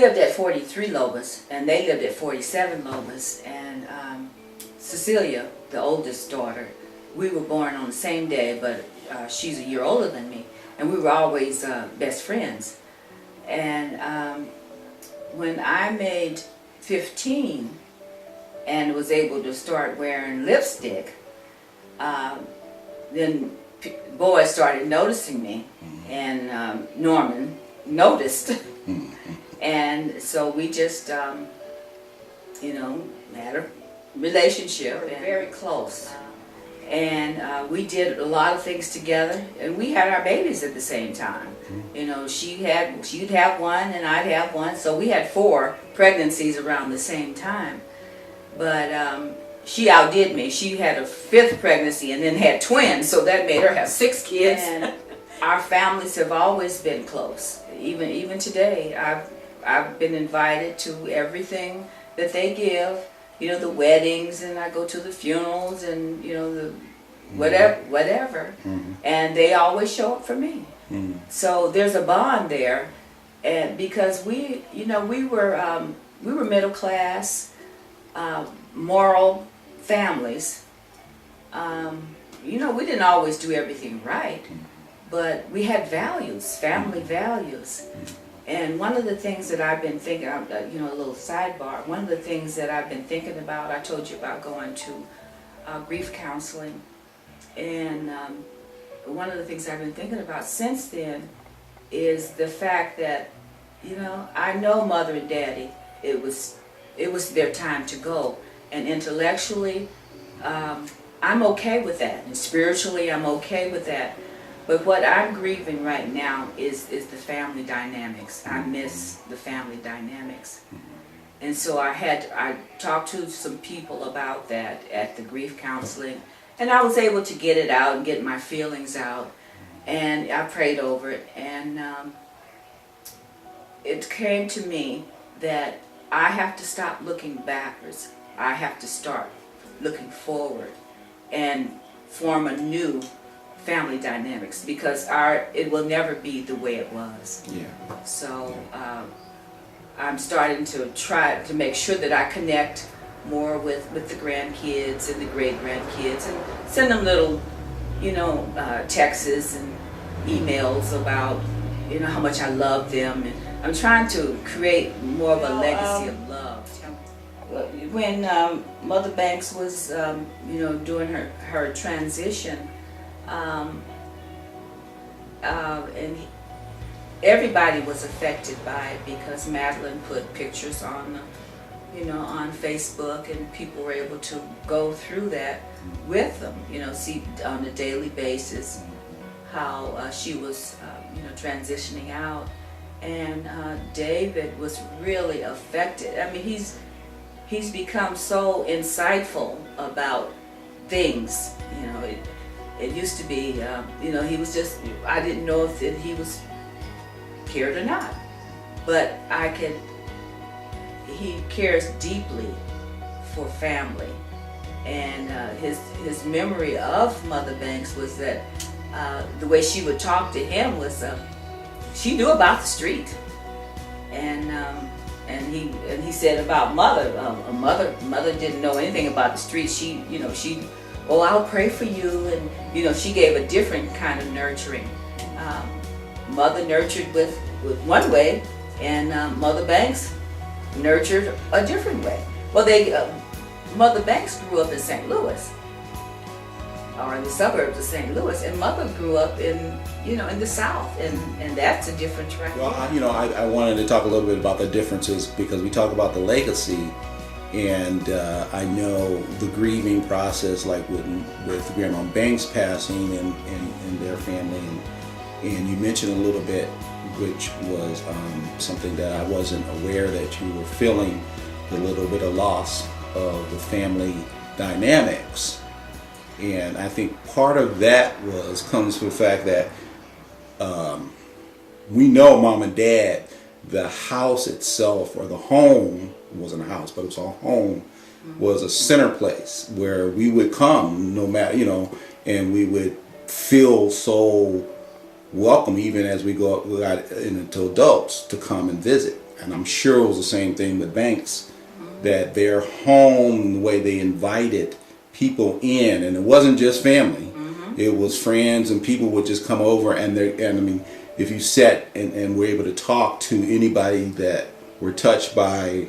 lived at 43 Lobos, and they lived at 47 Lobos, and Cecilia, the oldest daughter, we were born on the same day, but she's a year older than me, and we were always best friends. And when I made 15 and was able to start wearing lipstick, then boys started noticing me, and Norman noticed. And so we just, you know, had a relationship, and very close. And we did a lot of things together, and we had our babies at the same time. You know, she'd have one and I'd have one, so we had 4 pregnancies around the same time. But she outdid me. She had a 5th pregnancy and then had twins, so that made her have 6 kids. And our families have always been close. Even today, I've been invited to everything that they give. You know, the weddings, and I go to the funerals, and you know, the whatever. And they always show up for me. So there's a bond there, and because we were middle class, moral families. You know, we didn't always do everything right, but we had values, family values. And one of the things that I've been thinking, you know, a little sidebar, one of the things that I've been thinking about, I told you about going to grief counseling, and one of the things I've been thinking about since then is the fact that, you know, I know Mother and Daddy, it was their time to go, and intellectually, I'm okay with that, and spiritually I'm okay with that. But what I'm grieving right now is the family dynamics. I miss the family dynamics. And so I talked to some people about that at the grief counseling, and I was able to get it out and get my feelings out, and I prayed over it, and it came to me that I have to stop looking backwards. I have to start looking forward and form a new family dynamics, because it will never be the way it was. Yeah. So I'm starting to try to make sure that I connect more with the grandkids and the great-grandkids, and send them little, you know, texts and emails about, you know, how much I love them. And I'm trying to create more of a legacy of love. When Mother Banks was, you know, doing her transition, and everybody was affected by it, because Madeline put pictures on, you know, on Facebook, and people were able to go through that with them, you know, see on a daily basis how she was, you know, transitioning out. And David was really affected. I mean, he's become so insightful about things, you know. It used to be, you know, he was just, I didn't know if he was cared or not. But he cares deeply for family. And his memory of Mother Banks was that the way she would talk to him was, she knew about the street. And he said about Mother, Mother didn't know anything about the street. She, you know, oh, I'll pray for you, and you know, she gave a different kind of nurturing. Mother nurtured with one way, and Mother Banks nurtured a different way. Well, Mother Banks grew up in St. Louis, or in the suburbs of St. Louis, and Mother grew up in, you know, in the South, and that's a different track. Well, I wanted to talk a little bit about the differences, because we talk about the legacy. And I know the grieving process, like with Grandma Banks passing and their family, and you mentioned a little bit, which was something that I wasn't aware that you were feeling, the little bit of loss of the family dynamics. And I think part of that comes from the fact that we know Mom and Dad, the house itself, or the home, wasn't a house, but it was a home, was a center place where we would come, no matter, you know, and we would feel so welcome, even as we got into adults, to come and visit. and I'm sure it was the same thing with Banks, that their home, the way they invited people in, and it wasn't just family, it was friends, and people would just come over, and I mean, if you sat and were able to talk to anybody that were touched by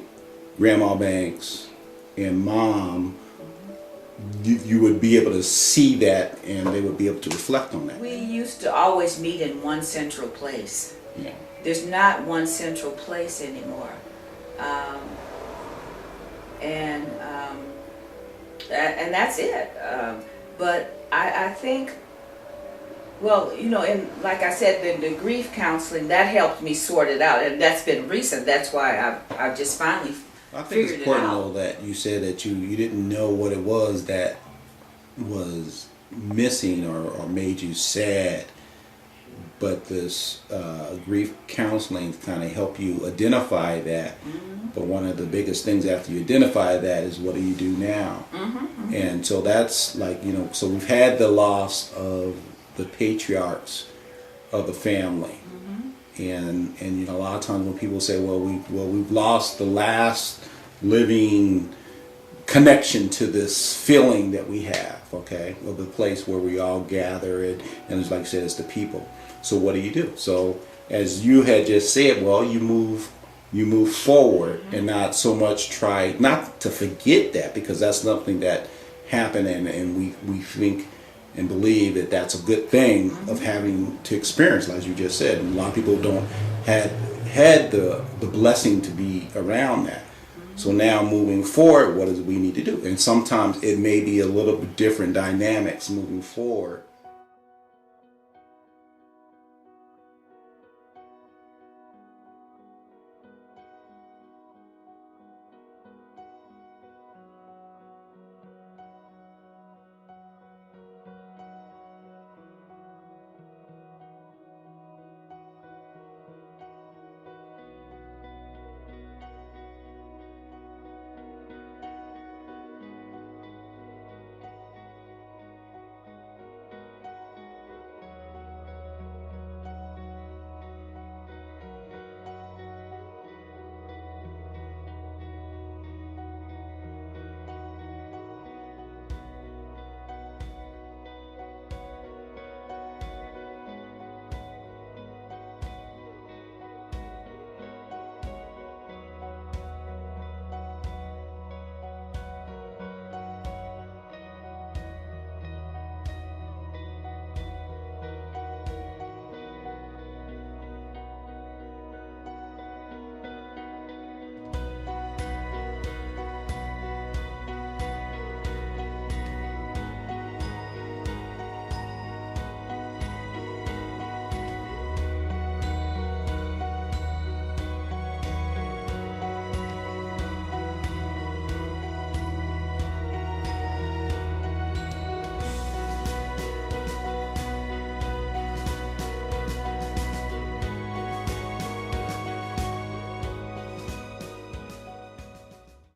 Grandma Banks and Mom, you would be able to see that, and they would be able to reflect on that. We used to always meet in one central place. Yeah. There's not one central place anymore. And that's it. But I think, well, you know, and like I said, the grief counseling, that helped me sort it out, and that's been recent. That's why I've just finally I think figured it's it important out. though that you said that you didn't know what it was that was missing or made you sad, but this grief counseling kind of help you identify that. But one of the biggest things after you identify that is, what do you do now? And so that's like, you know, so we've had the loss of the patriarchs of the family. And you know, a lot of times when people say, well, we've lost the last living connection to this feeling that we have, okay, of the place where we all gather, and it's like I said, it's the people. So what do? So as you had just said, well, you move forward and not so much try not to forget that, because that's something that happened, and we think and believe that that's a good thing of having to experience, like you just said. And a lot of people don't had the blessing to be around that. So now moving forward, what does we need to do? And sometimes it may be a little bit different dynamics moving forward